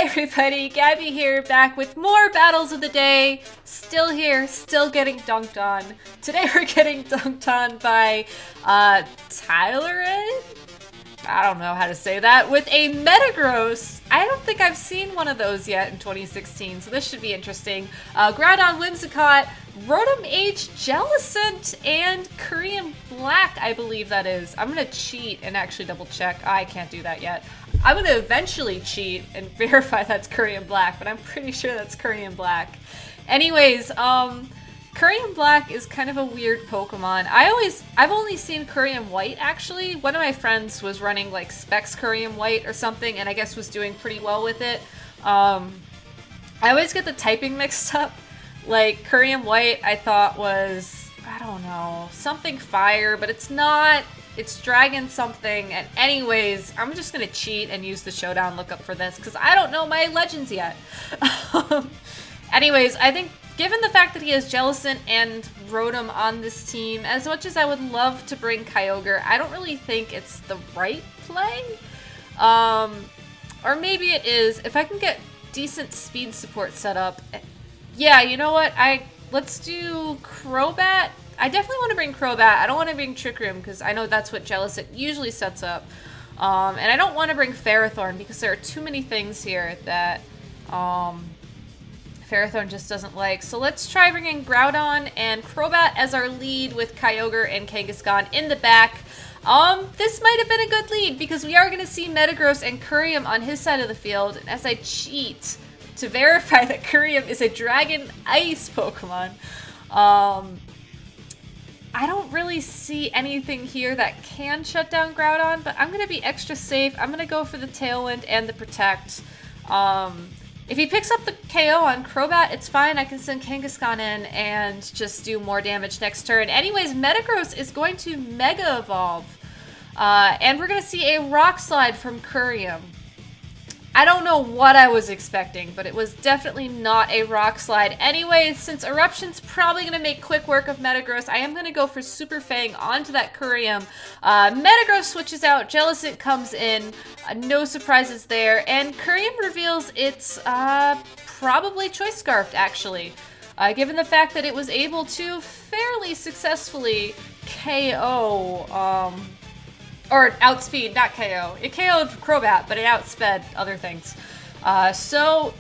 everybody, Gabby here, back with more battles of the day. Still here, still getting dunked on. Today we're getting dunked on by Tyler. I don't know how to say that, with a Metagross. I don't think I've seen one of those yet in 2016, so this should be interesting. Groudon, Whimsicott, Rotom H, Jellicent, and Korean Black, I believe that is. I'm gonna cheat and actually double check. I can't do that yet. I'm gonna eventually cheat and verify that's Korean Black, but I'm pretty sure that's Korean Black. Anyways, Korean Black is kind of a weird Pokemon. I've only seen Korean White, actually. One of my friends was running like Specs Korean White or something, and I guess was doing pretty well with it. I always get the typing mixed up. Like, Korean White I thought was, I don't know, something fire, but it's not. It's Dragon something. And anyways, I'm just gonna cheat and use the Showdown lookup for this, because I don't know my legends yet. Anyways, I think given the fact that he has Jellicent and Rotom on this team, as much as I would love to bring Kyogre, I don't really think it's the right play. Or maybe it is. If I can get decent speed support set up. Yeah, you know what? Let's do Crobat. I definitely want to bring Crobat. I don't want to bring Trick Room because I know that's what Jellicent usually sets up. And I don't want to bring Ferrothorn because there are too many things here that Ferrothorn just doesn't like. So let's try bringing Groudon and Crobat as our lead with Kyogre and Kangaskhan in the back. This might have been a good lead because we are going to see Metagross and Kurium on his side of the field. And as I cheat to verify that Kurium is a Dragon Ice Pokemon, I don't really see anything here that can shut down Groudon, but I'm going to be extra safe. I'm going to go for the Tailwind and the Protect. If he picks up the KO on Crobat, it's fine. I can send Kangaskhan in and just do more damage next turn. Anyways, Metagross is going to Mega Evolve. And we're going to see a Rock Slide from Kurium. I don't know what I was expecting, but it was definitely not a Rock Slide. Anyways, since Eruption's probably going to make quick work of Metagross, I am going to go for Super Fang onto that Kurium. Metagross switches out, Jellicent comes in, no surprises there, and Kurium reveals it's probably Choice Scarfed, actually. Given the fact that it was able to fairly successfully KO, or outspeed, not KO. It KO'd Crobat, but it outsped other things. So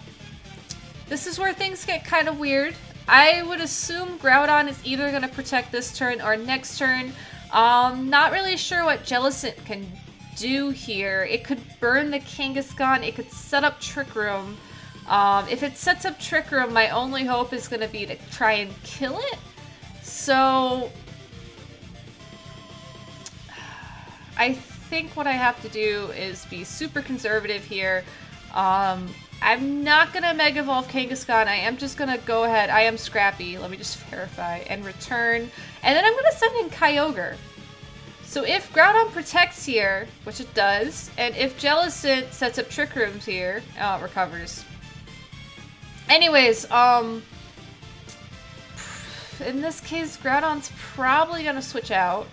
this is where things get kind of weird. I would assume Groudon is either going to protect this turn or next turn. Not really sure what Jellicent can do here. It could burn the Kangaskhan. It could set up Trick Room. If it sets up Trick Room, my only hope is going to be to try and kill it. So I think what I have to do is be super conservative here. I'm not going to Mega Evolve Kangaskhan. I am just going to go ahead. I am Scrappy. Let me just verify and return. And then I'm going to send in Kyogre. So if Groudon protects here, which it does, and if Jellicent sets up Trick Rooms here, it recovers. Anyways, in this case, Groudon's probably going to switch out.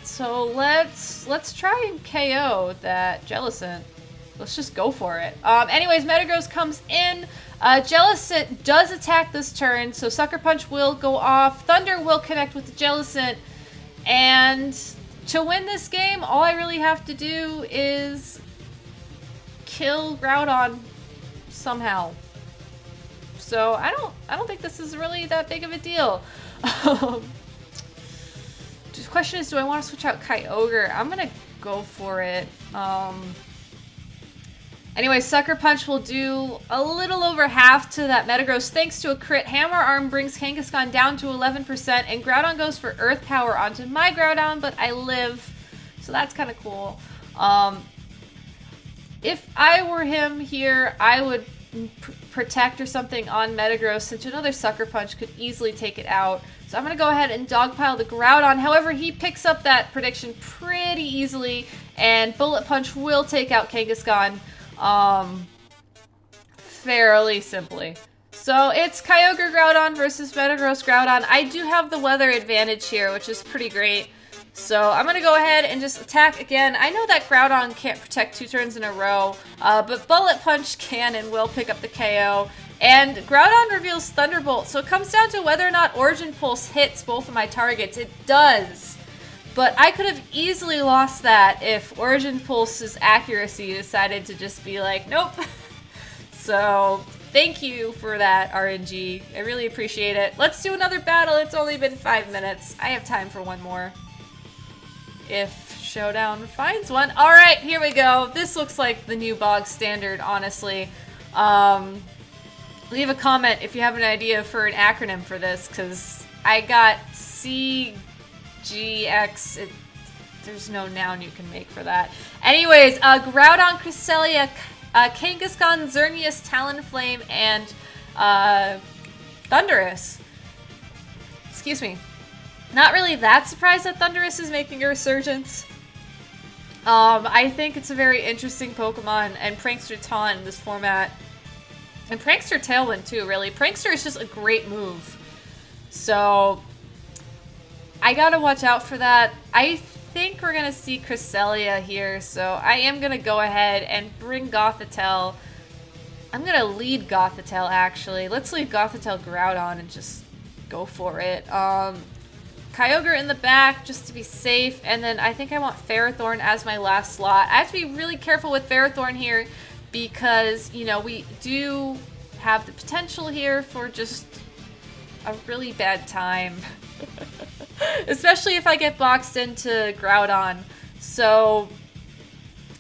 So let's try and KO that Jellicent. Let's just go for it. Anyways, Metagross comes in. Jellicent does attack this turn, so Sucker Punch will go off. Thunder will connect with the Jellicent. And to win this game, all I really have to do is kill Groudon somehow. So I don't think this is really that big of a deal. The question is, do I want to switch out Kyogre? I'm gonna go for it. Anyway, Sucker Punch will do a little over half to that Metagross thanks to a crit. Hammer Arm brings Kangaskhan down to 11%, and Groudon goes for Earth Power onto my Groudon, but I live, so that's kind of cool. If I were him here, I would Protect or something on Metagross, since another Sucker Punch could easily take it out. So I'm going to go ahead and dogpile the Groudon. However, he picks up that prediction pretty easily, and Bullet Punch will take out Kangaskhan fairly simply. So it's Kyogre Groudon versus Metagross Groudon. I do have the weather advantage here, which is pretty great. So I'm going to go ahead and just attack again. I know that Groudon can't protect 2 turns in a row, but Bullet Punch can and will pick up the KO. And Groudon reveals Thunderbolt, so it comes down to whether or not Origin Pulse hits both of my targets. It does. But I could have easily lost that if Origin Pulse's accuracy decided to just be like, nope. So thank you for that, RNG. I really appreciate it. Let's do another battle. It's only been 5 minutes. I have time for one more. If Showdown finds one. Alright, here we go. This looks like the new bog standard, honestly. Leave a comment if you have an idea for an acronym for this, because I got CGX. There's no noun you can make for that. Anyways, Groudon, Cresselia, Kangaskhan, Xerneas, Talonflame, and Thundurus. Excuse me. Not really that surprised that Thundurus is making a resurgence. I think it's a very interesting Pokemon, and Prankster Taunt in this format. And Prankster Tailwind too, really. Prankster is just a great move. So, I gotta watch out for that. I think we're gonna see Cresselia here, so I am gonna go ahead and bring Gothitelle. I'm gonna lead Gothitelle, actually. Let's lead Gothitelle Groudon and just go for it. Kyogre in the back, just to be safe, and then I think I want Ferrothorn as my last slot. I have to be really careful with Ferrothorn here because, you know, we do have the potential here for just a really bad time. Especially if I get boxed into Groudon. So,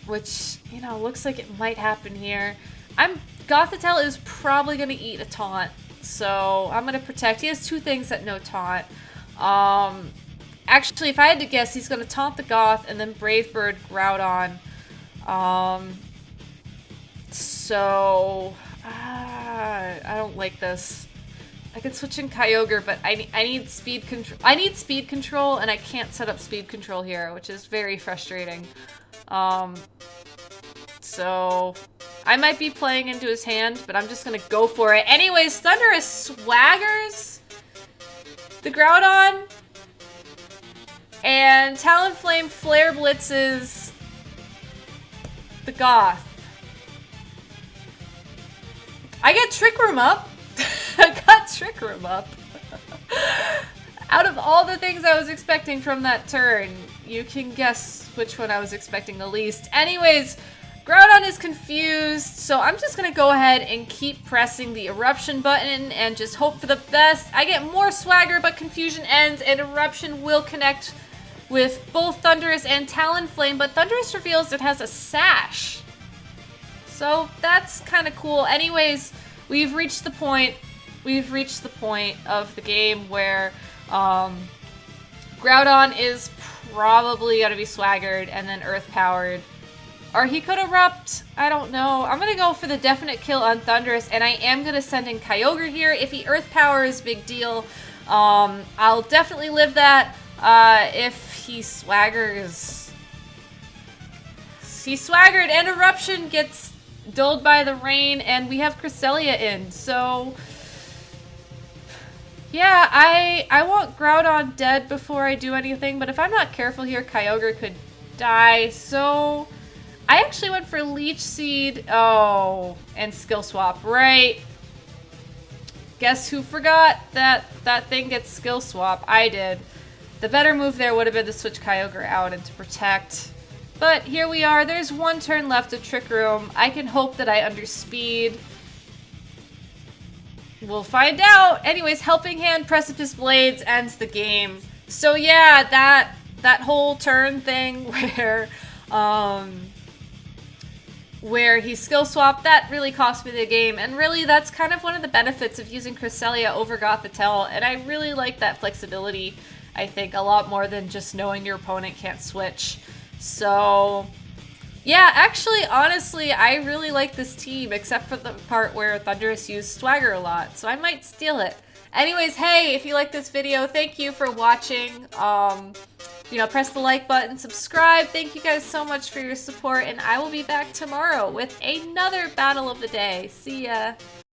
which, you know, looks like it might happen here. Gothitelle is probably going to eat a taunt, so I'm going to protect. He has 2 things that no taunt. Actually, if I had to guess, he's going to taunt the Goth and then Brave Bird Groudon. So, I don't like this. I could switch in Kyogre, but I need speed control. I need speed control, and I can't set up speed control here, which is very frustrating. So I might be playing into his hand, but I'm just gonna go for it. Anyways, Thundurus swaggers the Groudon, and Talonflame Flare Blitzes the Goth. I get Trick Room up. I got Trick Room up. Out of all the things I was expecting from that turn, you can guess which one I was expecting the least. Anyways, Groudon is confused, so I'm just going to go ahead and keep pressing the Eruption button and just hope for the best. I get more swagger, but confusion ends, and Eruption will connect with both Thundurus and Talonflame, but Thundurus reveals it has a Sash. So that's kind of cool. Anyways, we've reached the point of the game where Groudon is probably going to be swaggered and then Earth powered. Or he could erupt. I don't know. I'm going to go for the definite kill on Thundurus, and I am going to send in Kyogre here. If he Earth powers, big deal. I'll definitely live that. If he swaggers... He swaggered, and Eruption gets dulled by the rain, and we have Cresselia in. So... yeah, I want Groudon dead before I do anything, but if I'm not careful here, Kyogre could die. So... I actually went for Leech Seed, and Skill Swap, right? Guess who forgot that that thing gets Skill Swap? I did. The better move there would have been to switch Kyogre out and to protect. But here we are, there's one turn left of Trick Room. I can hope that I underspeed. We'll find out. Anyways, Helping Hand, Precipice Blades ends the game. So yeah, that whole turn thing where he skill swapped, that really cost me the game, and really that's kind of one of the benefits of using Cresselia over Gothitelle, and I really like that flexibility, I think, a lot more than just knowing your opponent can't switch. So, yeah, actually, honestly, I really like this team, except for the part where Thundurus used Swagger a lot, so I might steal it. Anyways, hey, if you like this video, thank you for watching. You know, press the like button, subscribe. Thank you guys so much for your support, and I will be back tomorrow with another battle of the day. See ya.